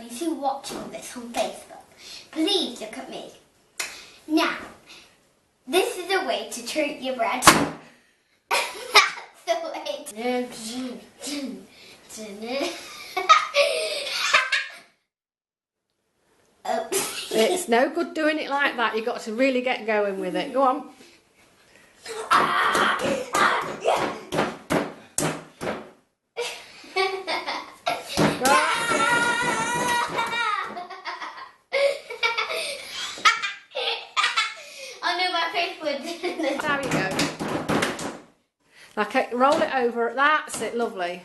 everybody who's watching this on Facebook. Please look at me. Now, this is a way to treat your bread. That's the way to... It's no good doing it like that. You've got to really get going with it. Go on. That's how you go. Okay, roll it over. That's it, lovely.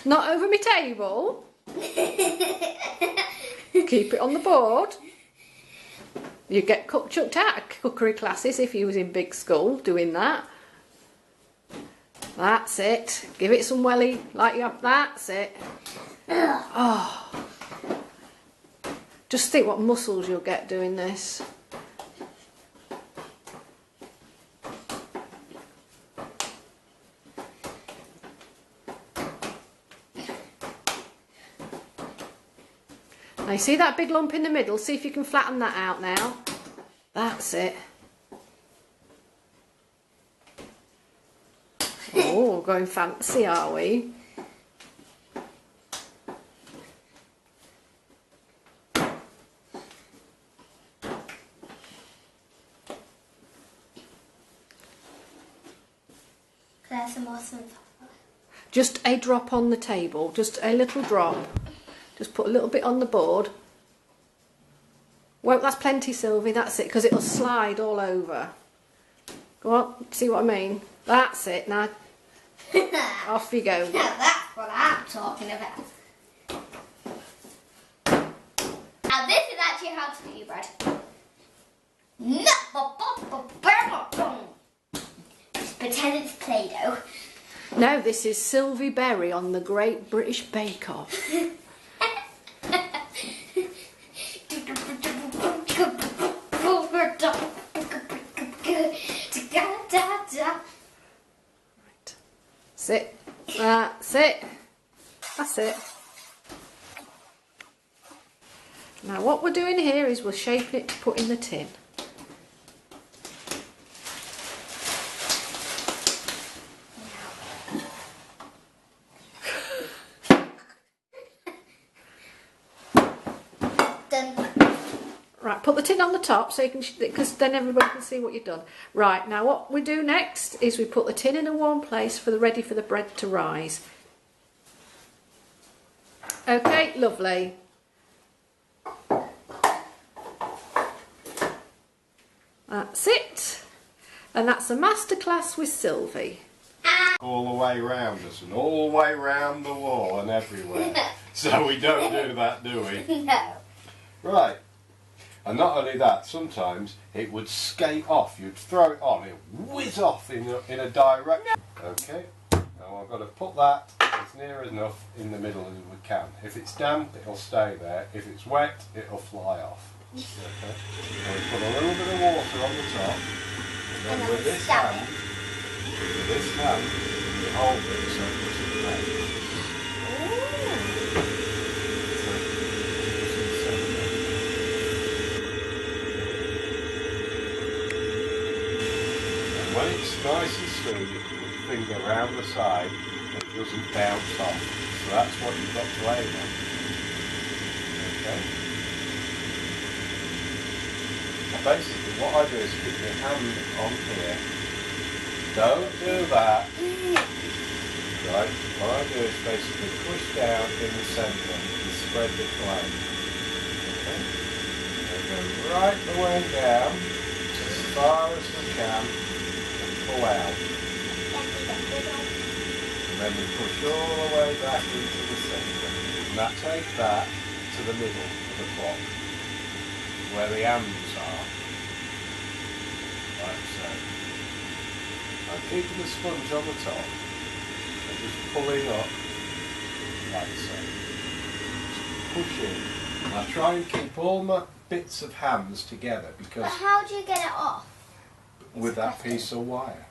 Not over my table. Keep it on the board. You get chucked out of cookery classes if you was in big school doing that. That's it. Give it some welly like you have. That's it. Oh. Just think what muscles you'll get doing this. Now you see that big lump in the middle? See if you can flatten that out now. That's it. Oh, going fancy, are we? There's some more sunflower. Just a drop on the table, just a little drop. Just put a little bit on the board. Well, that's plenty, Sylvie, that's it, because it'll slide all over. Go on, see what I mean? That's it, now off you go. Now that's what I'm talking about. Now this is actually how to do your bread. Just pretend it's Play-Doh. No, this is Sylvie Berry on the Great British Bake Off. Sit. That's it. That's it. Now what we're doing here is we're shaping it to put in the tin. Right, put the tin on the top so you can, because then everybody can see what you've done. Right, now what we do next is we put the tin in a warm place ready for the bread to rise. Okay, lovely. That's it. And that's a masterclass with Sylvie. All the way round us and all the way round the wall and everywhere. So we don't do that, do we? No. Right. And not only that, sometimes it would skate off. You'd throw it on, it would whiz off in a direction. Okay, now I've got to put that as near enough in the middle as we can. If it's damp, it'll stay there. If it's wet, it'll fly off. Okay. Now we put a little bit of water on the top, and then with this hand, you hold it so it doesn't break. When it's nice and smooth, you put your finger around the side and it doesn't bounce off. So that's what you've got to aim at. Okay? Basically what I do is keep my hand on here. Don't do that. Right? What I do is basically push down in the centre and spread the clay. Okay? And go right the way down as far as we can. Pull out. And then we push all the way back into the centre. And that take that to the middle of the clock, where the hands are. Like so. I'm keeping the sponge on the top and just pulling up like so. pushing. I try and keep all my bits of hams together But because how do you get it off? with that piece of wire.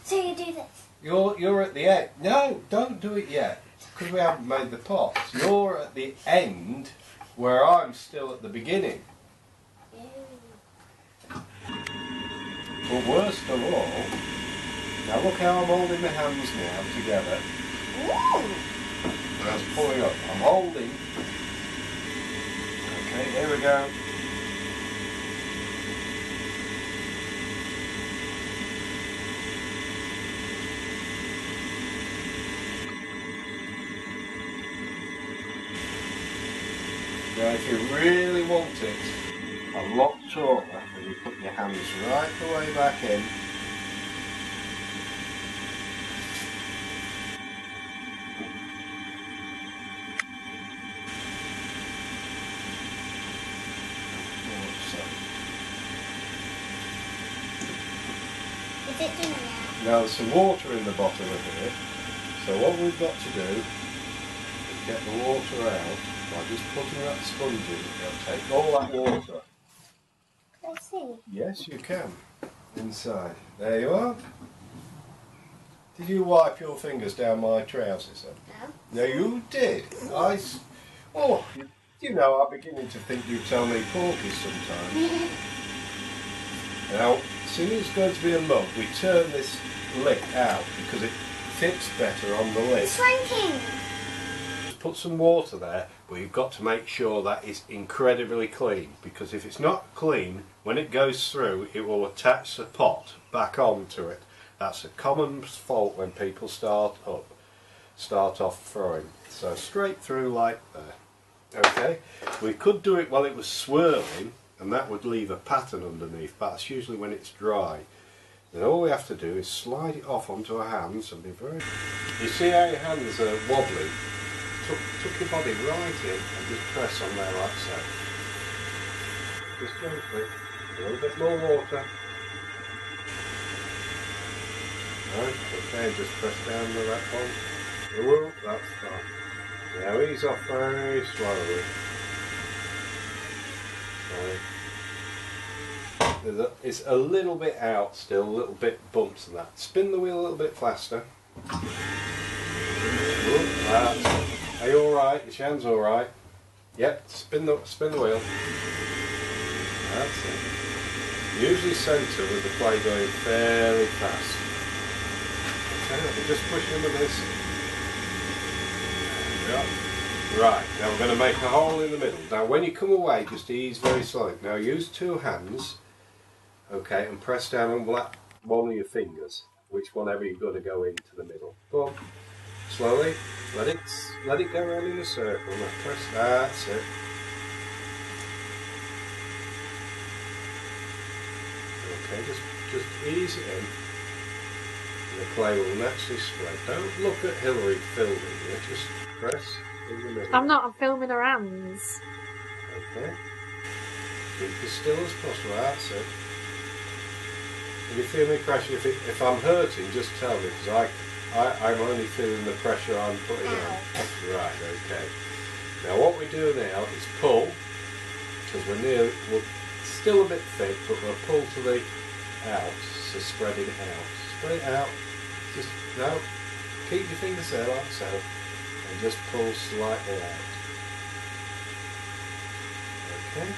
So you do this. You're at the end. No, don't do it yet because we haven't made the pots. You're at the end where I'm still at the beginning. But worst of all, now look how I'm holding my hands now together. Ooh. And I was pulling up. I'm holding. Okay, here we go. Now if you really want it a lot taller, then you put your hands right the way back in. Is it doing it Now there's some water in the bottom of it, so what we've got to do is get the water out by just putting that sponge in. It'll take all that water. now? Let's see. Yes, you can. Inside. There you are. Did you wipe your fingers down my trousers then? No. No, you did. Oh, you know, I'm beginning to think you tell me porkies sometimes. Now, seeing it's going to be a mug, we turn this lid out because it fits better on the lid. It's shrinking. Put some water there, but you've got to make sure that is incredibly clean, because if it's not clean, when it goes through, it will attach the pot back onto it. That's a common fault when people start off throwing. So straight through like there. Okay, we could do it while it was swirling, and that would leave a pattern underneath, but that's usually when it's dry. Then all we have to do is slide it off onto our hands and be very... You see how your hands are wobbly? Tuck your body right in and just press on there like so. Just gently. A little bit more water. Right, okay, just press down to that one. Oh, that's fine. Now ease off very slowly. Right. It's a little bit out still, a little bit bumps and that. Spin the wheel a little bit faster. Oh, that's it. Are you alright? Your hand's alright? Yep, spin the wheel. That's it. Usually centre with the play going fairly fast. Okay, we're just pushing with this. There we go. Right, now we're going to make a hole in the middle. Now when you come away, just ease very slowly. Now use two hands, okay, and press down on one of your fingers, whichever you've got to go into the middle. Boom. Slowly, let it go around in a circle. Now press, that's it. Okay, just ease it in. And the clay will naturally spread. Don't look at Hillary filming here, just press in the middle. I'm filming her hands. Okay. Keep as still as possible, that's it. If you feel me pressure, if I'm hurting, just tell me, because I'm only feeling the pressure I'm putting on. Right, okay. Now what we do now is pull, because we're still a bit thick, but we'll pull to the out, so spread it out. Spread it out, just, no, keep your fingers there like so, and just pull slightly out. Okay.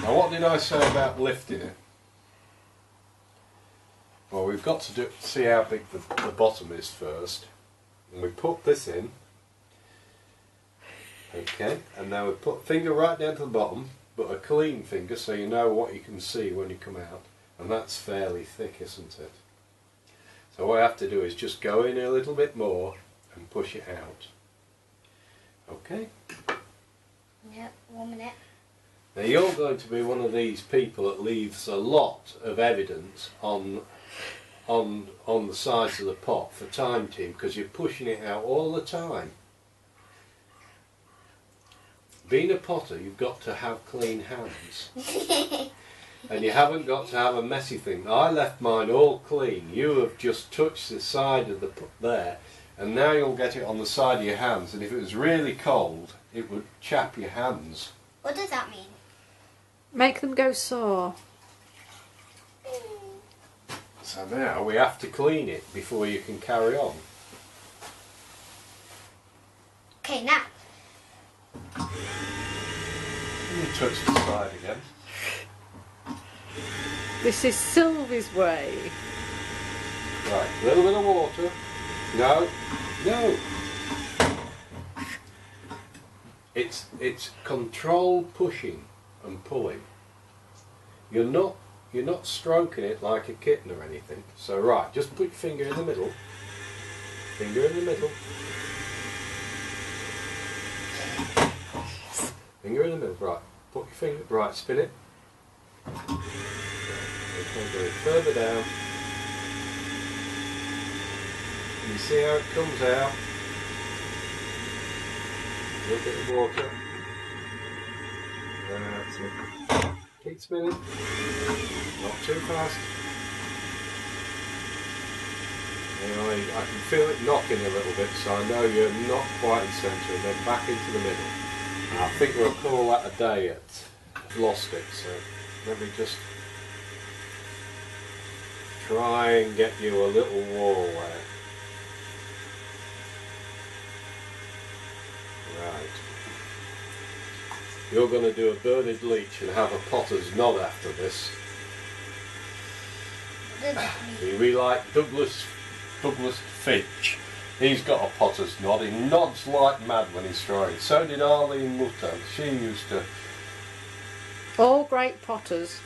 Now what did I say about lifting it? Well, we've got to see how big the bottom is first. And we put this in. Okay, and now we put finger right down to the bottom, but a clean finger so you know what you can see when you come out. And that's fairly thick, isn't it? So what I have to do is just go in a little bit more and push it out. Okay? Yep, 1 minute. Now you're going to be one of these people that leaves a lot of evidence on the sides of the pot for time, Tim, because you're pushing it out all the time. Being a potter, you've got to have clean hands. And you haven't got to have a messy thing. I left mine all clean. You have just touched the side of the pot there, And now you'll get it on the side of your hands, and if it was really cold, it would chap your hands. What does that mean? Make them go sore. So now we have to clean it before you can carry on. Okay, now. You touch the side again. This is Sylvie's way. Right, a little bit of water. No, no. It's controlled pushing and pulling. You're not stroking it like a kitten or anything. So right, just put your finger in the middle. Finger in the middle. Finger in the middle. Right, put your finger. Right, spin it. Right, further down. You see how it comes out? A little bit of water. That's it. Keep spinning. Not too fast. You know, I can feel it knocking a little bit, so I know you're not quite in centre, and then back into the middle. And I think we'll call that a day at Lost It, so let me just try and get you a little wall there. Right. You're going to do a Bernard Leach and have a potter's nod after this. We like Douglas Finch. He's got a potter's nod. He nods like mad when he's throwing. So did Arlene Mutter. She used to. All great potters